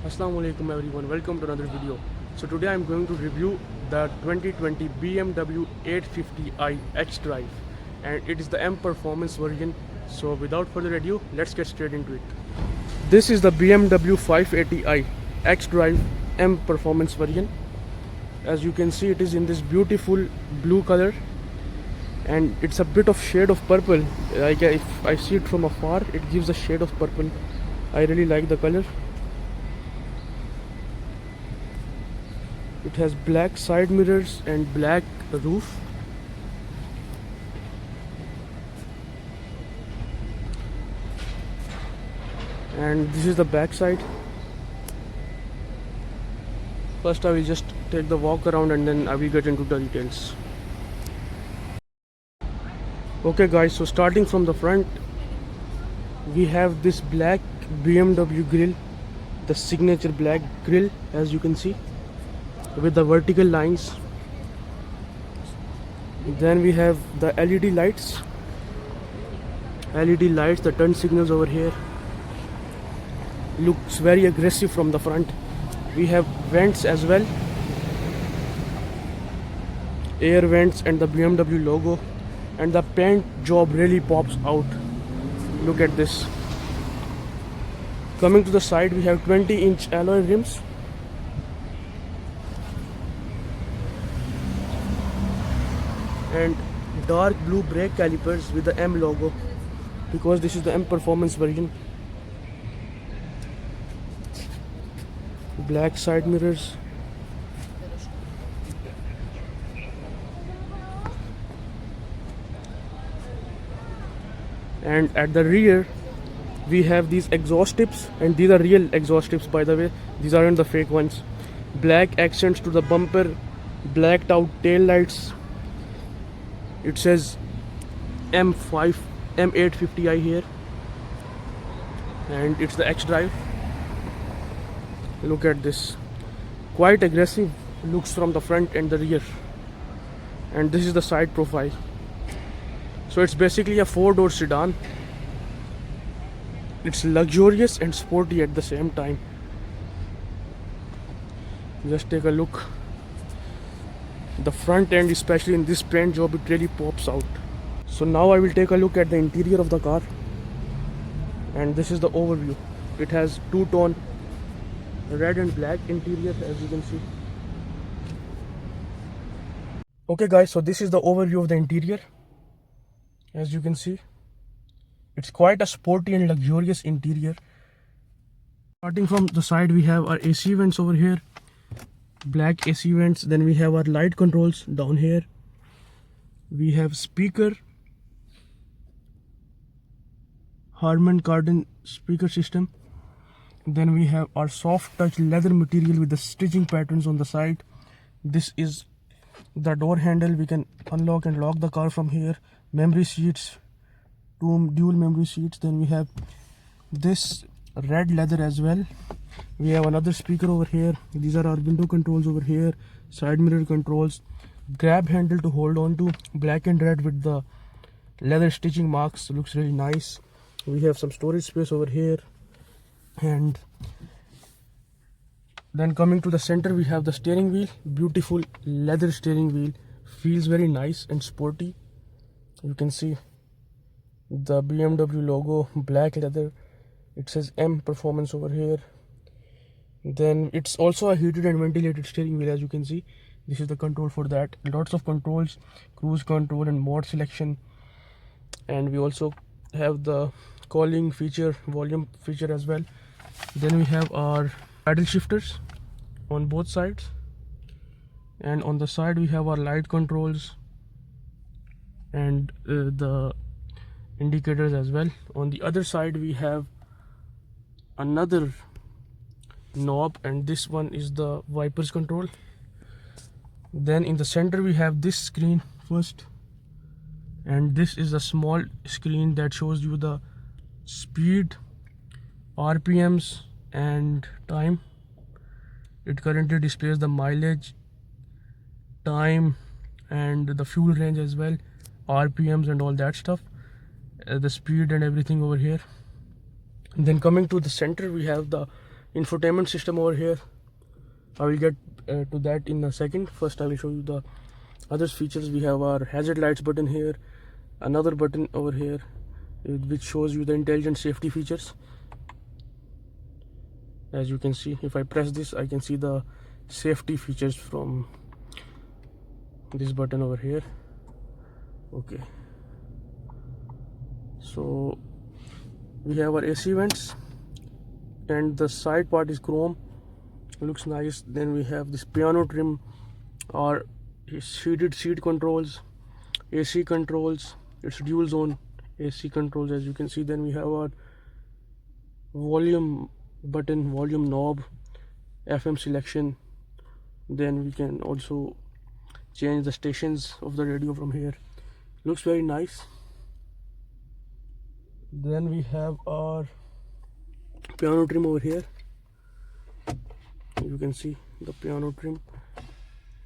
Assalamu alaikum everyone, welcome to another video. So today I'm going to review the 2020 BMW 850i xDrive, and it is the M Performance version. So without further ado, let's get straight into it. This is the BMW 580i xDrive M Performance version. As you can see, it is in this beautiful blue color and it's a bit of shade of purple. Like if I see it from afar, it gives a shade of purple. I really like the color. It has black side mirrors and black roof. And this is the back side. First I will just take the walk around and then I will get into the details. Okay guys, so starting from the front, we have this black BMW grille, the signature black grille, as you can see, with the vertical lines. Then we have the LED lights, the turn signals over here. Looks very aggressive from the front. We have vents as well, air vents and the BMW logo, and the paint job really pops out. Look at this. Coming to the side, we have 20-inch alloy rims. And dark blue brake calipers with the M logo, because this is the M Performance version. Black side mirrors. And at the rear, we have these exhaust tips, and these are real exhaust tips, by the way. These aren't the fake ones. Black accents to the bumper, blacked out tail lights. It says M850i here, and it's the xDrive. Look at this, quite aggressive looks from the front and the rear. And this is the side profile. So it's basically a 4-door sedan. It's luxurious and sporty at the same time. Just take a look. The front end, especially in this paint job, it really pops out. So now I will take a look at the interior of the car, and this is the overview. It has two-tone red and black interior, as you can see. Okay guys, so this is the overview of the interior. As you can see, it's quite a sporty and luxurious interior. Starting from the side, we have our AC vents over here, black AC vents. Then we have our light controls down here. We have speaker, Harman Kardon speaker system. Then we have our soft touch leather material with the stitching patterns on the side. This is the door handle. We can unlock and lock the car from here. Memory seats, two dual memory seats. Then we have this red leather as well. We have another speaker over here. These are our window controls over here, side mirror controls, grab handle to hold on to, black and red with the leather stitching marks. Looks really nice. We have some storage space over here. And then coming to the center, we have the steering wheel, beautiful leather steering wheel, feels very nice and sporty. You can see the BMW logo, black leather. It says M Performance over here. Then it's also a heated and ventilated steering wheel, as you can see. This is the control for that. Lots of controls, cruise control and mode selection. And we also have the calling feature, volume feature as well. Then we have our paddle shifters on both sides, and on the side we have our light controls and the indicators as well. On the other side we have another knob, and this one is the wipers control. Then in the center we have this screen first, and this is a small screen that shows you the speed, RPMs and time. It currently displays the mileage, time and the fuel range as well, RPMs and all that stuff, the speed and everything over here. And then coming to the center, we have the infotainment system over here. I will get to that in a second. First I will show you the other features. We have our hazard lights button here, another button over here which shows you the intelligent safety features. As you can see, if I press this, I can see the safety features from this button over here. Okay, so we have our AC vents, and the side part is chrome, looks nice. Then we have this piano trim, or heated seat controls, AC controls. It's dual zone AC controls, as you can see. Then we have our volume button, volume knob, FM selection. Then we can also change the stations of the radio from here. Looks very nice. Then we have our piano trim over here. You can see the piano trim.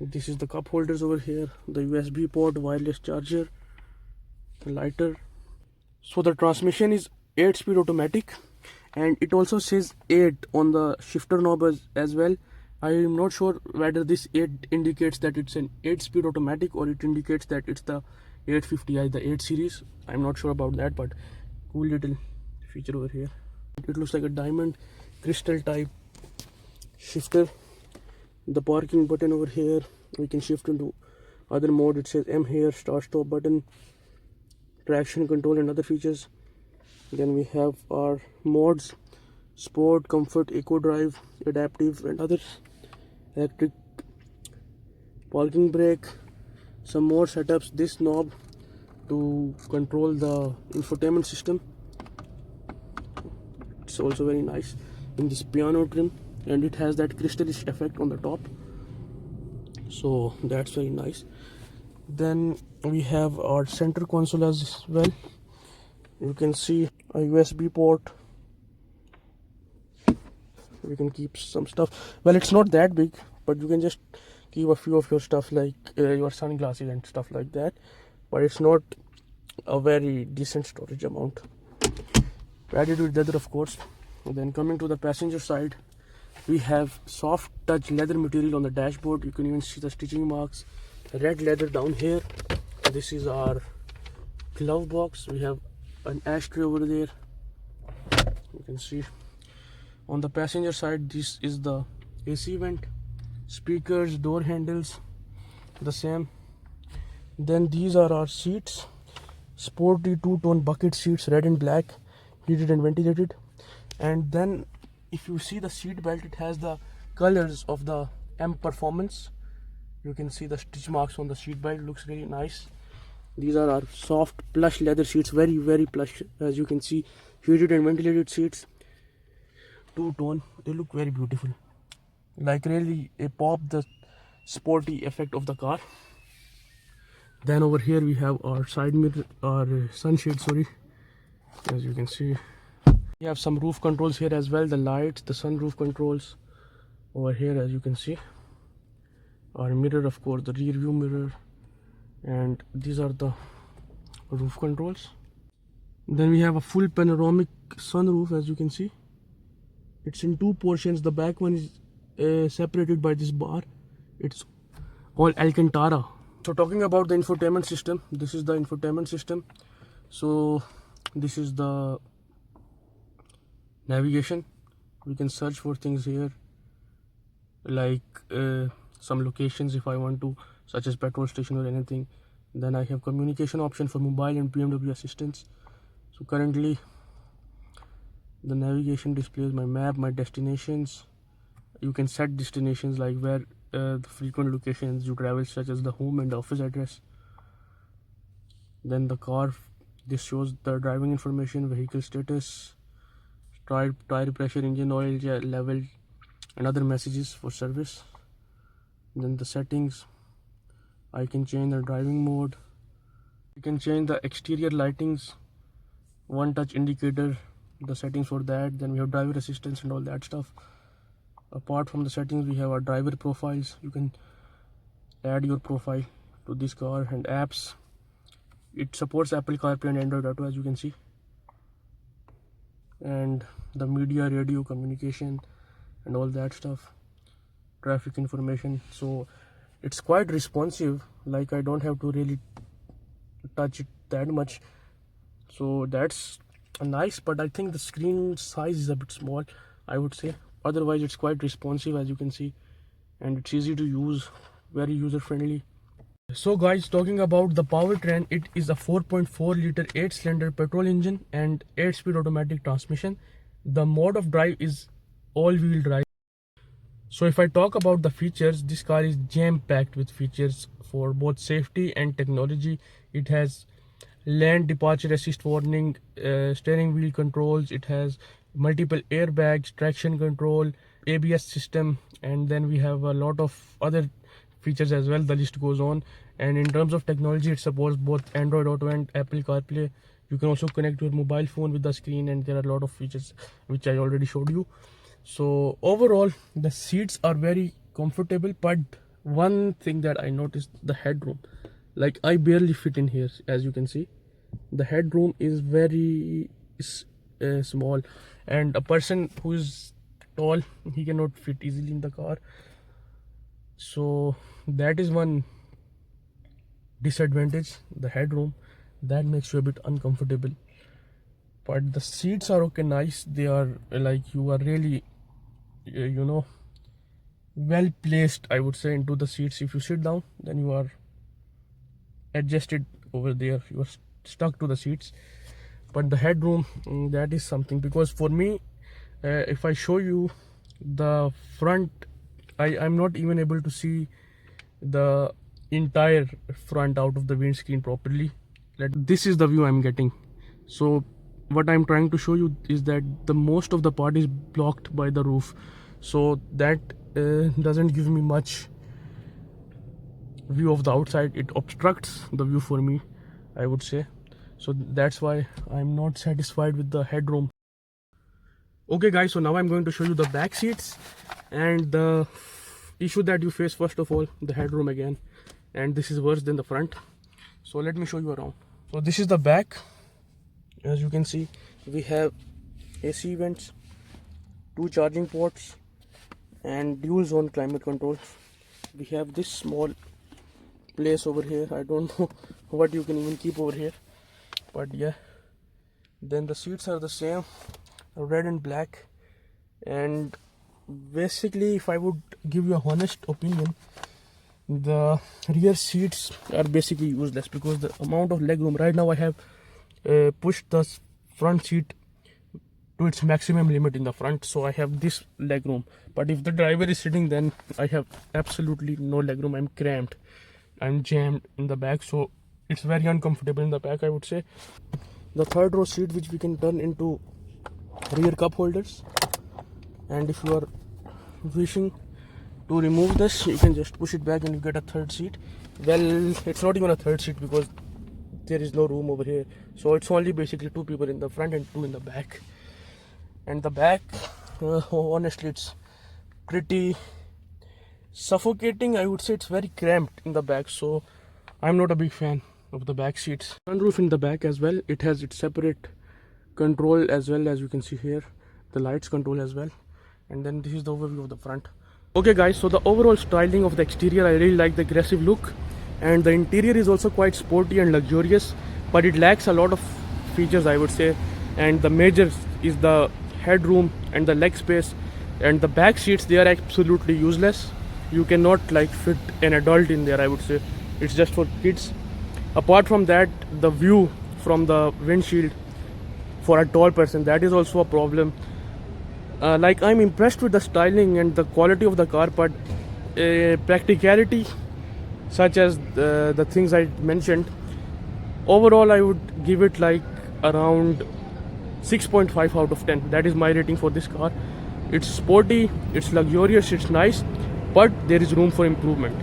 This is the cup holders over here, the USB port, wireless charger, lighter. So the transmission is 8-speed automatic, and it also says 8 on the shifter knob as well. I am not sure whether this 8 indicates that it's an 8-speed automatic, or it indicates that it's the 850i, the 8 series. I'm not sure about that, but cool little feature over here. It looks like a diamond crystal type shifter. The parking button over here, we can shift into other mode. It says M here, start stop button, traction control and other features. Then we have our modes: sport, comfort, eco drive, adaptive and others. Electric parking brake, some more setups. This knob to control the infotainment system. It's also very nice in this piano trim, and it has that crystallish effect on the top, so that's very nice. Then we have our center console as well. You can see a USB port. You can keep some stuff. Well, it's not that big, but you can just keep a few of your stuff, like your sunglasses and stuff like that, but it's not a very decent storage amount. Added with leather, of course. And then coming to the passenger side, we have soft touch leather material on the dashboard. You can even see the stitching marks. Red leather down here. This is our glove box. We have an ashtray over there. You can see on the passenger side, this is the AC vent, speakers, door handles, the same. Then these are our seats, sporty two-tone bucket seats, red and black, heated and ventilated. And then if you see the seat belt, it has the colors of the M Performance. You can see the stitch marks on the seat belt. Looks really nice. These are our soft plush leather seats, very plush, as you can see. Heated and ventilated seats, two-tone. They look very beautiful, like really a pop the sporty effect of the car. Then over here we have our side mirror, our sunshade, sorry. As you can see, we have some roof controls here as well, the lights, the sunroof controls over here. As you can see, our mirror, of course, the rear view mirror, and these are the roof controls. Then we have a full panoramic sunroof. As you can see, it's in two portions. The back one is separated by this bar. It's all Alcantara. So talking about the infotainment system, this is the infotainment system. So this is the navigation. We can search for things here, like some locations if I want to, such as petrol station or anything. Then I have communication option for mobile and BMW assistance. So currently the navigation displays my map, my destinations. You can set destinations like where the frequent locations you travel, such as the home and the office address. Then the car, this shows the driving information, vehicle status, tire pressure, engine oil level, and other messages for service. Then the settings, I can change the driving mode. You can change the exterior lightings, one touch indicator, the settings for that. Then we have driver assistance and all that stuff. Apart from the settings, we have our driver profiles. You can add your profile to this car, and apps. It supports Apple CarPlay and Android Auto, as you can see. And the media, radio, communication, and all that stuff, traffic information. So it's quite responsive, like I don't have to really touch it that much. So that's nice, but I think the screen size is a bit small, I would say. Otherwise it's quite responsive, as you can see, and it's easy to use, very user friendly. So guys, talking about the powertrain, it is a 4.4 liter 8-cylinder petrol engine and 8-speed automatic transmission. The mode of drive is all-wheel drive. So if I talk about the features, this car is jam-packed with features for both safety and technology. It has lane departure assist warning, steering wheel controls, it has multiple airbags, traction control, ABS system, and then we have a lot of other features as well. The list goes on. And in terms of technology, it supports both Android Auto and Apple CarPlay. You can also connect your mobile phone with the screen, and there are a lot of features which I already showed you. So overall the seats are very comfortable, but one thing that I noticed, the headroom, like I barely fit in here. As you can see, the headroom is very small, and a person who is tall, he cannot fit easily in the car. So that is one disadvantage, the headroom, that makes you a bit uncomfortable. But the seats are okay, nice. They are like, you are really well placed, I would say, into the seats. If you sit down, then you are adjusted over there, you are stuck to the seats. But the headroom, that is something, because for me, if I show you the front, I'm not even able to see the entire front out of the windscreen properly. This is the view I'm getting. So what I'm trying to show you is that the most of the part is blocked by the roof, so that doesn't give me much view of the outside. It obstructs the view for me, I would say. So that's why I'm not satisfied with the headroom. Okay guys, so now I'm going to show you the back seats, and the issue that you face, first of all, the headroom again, and this is worse than the front. So let me show you around. So this is the back. As you can see, we have AC vents, 2 charging ports, and dual zone climate control. We have this small place over here. I don't know what you can even keep over here, but yeah. Then the seats are the same, red and black. And basically, if I would give you a honest opinion, the rear seats are basically useless, because the amount of legroom, right now I have pushed the front seat to its maximum limit in the front, so I have this legroom. But if the driver is sitting, then I have absolutely no legroom. I'm cramped, I'm jammed in the back, so it's very uncomfortable in the back, I would say. The third row seat, which we can turn into rear cup holders, and if you are wishing to remove this, you can just push it back and you get a third seat. Well, it's not even a third seat, because there is no room over here, so it's only basically 2 people in the front and 2 in the back. And the back, honestly, it's pretty suffocating, I would say. It's very cramped in the back, so I'm not a big fan of the back seats. Sunroof in the back as well, it has its separate control as well, as you can see here, the lights control as well. And then this is the overview of the front. Okay guys, so the overall styling of the exterior, I really like the aggressive look, and the interior is also quite sporty and luxurious, but it lacks a lot of features, I would say. And the major is the headroom and the leg space, and the back seats, they are absolutely useless. You cannot like fit an adult in there, I would say. It's just for kids. Apart from that, the view from the windshield for a tall person, that is also a problem. Like, I'm impressed with the styling and the quality of the car, but practicality, such as the things I mentioned, overall I would give it like around 6.5 out of 10. That is my rating for this car. It's sporty, it's luxurious, it's nice, but there is room for improvement.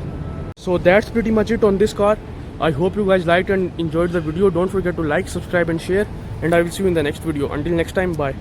So that's pretty much it on this car. I hope you guys liked and enjoyed the video. Don't forget to like, subscribe and share, and I will see you in the next video. Until next time, bye.